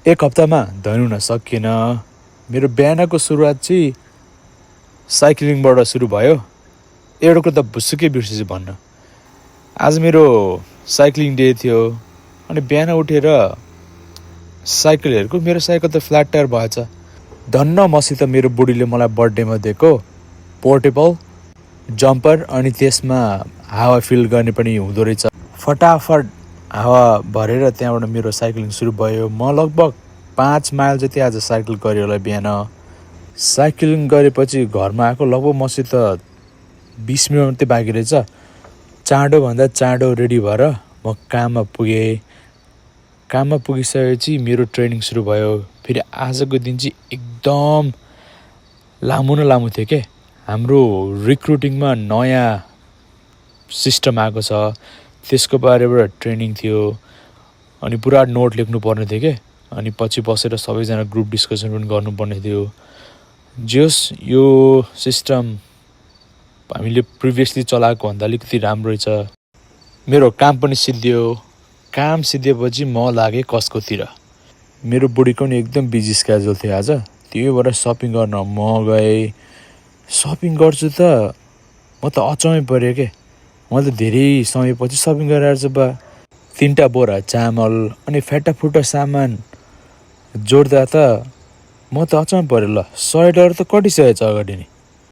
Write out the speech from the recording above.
एक हप्तामा धनु सकिएन। मेरो बिहानको सुरुवात चाहिँ साइक्लिङबाट सुरु भयो। एउटा कुरा त भुसुकै बिर्सेछु भन्न, आज मेरो साइक्लिङ डे थियो। अनि बिहान उठेर साइकल हेरेको, मेरो साइकल त फ्ल्याट टायर भएछ। धन्न मसित मेरो बुढीले मलाई बर्थडेमा दिएको पोर्टेबल जम्पर, अनि त्यसमा हावा फिल गर्ने पनि हुँदो रहेछ। फटाफट हावा भरेर त्यहाँबाट मेरो साइक्लिङ सुरु भयो। म लगभग 5 माइल जति आज साइकल गरेँ होला बिहान। साइक्लिङ गरेपछि घरमा आएको लगभग मसित 20 मिनट मात्रै बाँकी रहेछ। चाँडोभन्दा चाँडो रेडी भएर म काममा पुगेँ। काममा पुगिसकेपछि मेरो ट्रेनिङ सुरु भयो। फेरि आजको दिन चाहिँ एकदम लामो न लामो थियो के। हाम्रो रिक्रुटिङमा नयाँ सिस्टम आएको छ, त्यसको बारेबाट ट्रेनिङ थियो। अनि पुरा नोट लेख्नु पर्ने थियो के। अनि पछि बसेर सबैजना ग्रुप डिस्कसन पनि गर्नुपर्ने थियो। जस यो सिस्टम हामीले प्रिभियसली चलाएको भन्दा अलिकति राम्रो रहेछ। मेरो काम पनि सिद्धियो। काम सिद्धिएपछि म लागेँ कसकोतिर। मेरो बुढीको नि एकदम बिजी स्केड्युल थियो आज, त्यही भएर सपिङ गर्न म गएँ। सपिङ गर्छु त म त अचम्मै पऱ्यो के। मैले त धेरै समयपछि सपिङ गरेर आएछु बा। 3टा बोरा चामल अनि फ्याटाफुटा सामान जोड्दा त म त अचम्मै पऱ्यो। ल $100 त कटिसकेछ अगाडि नै।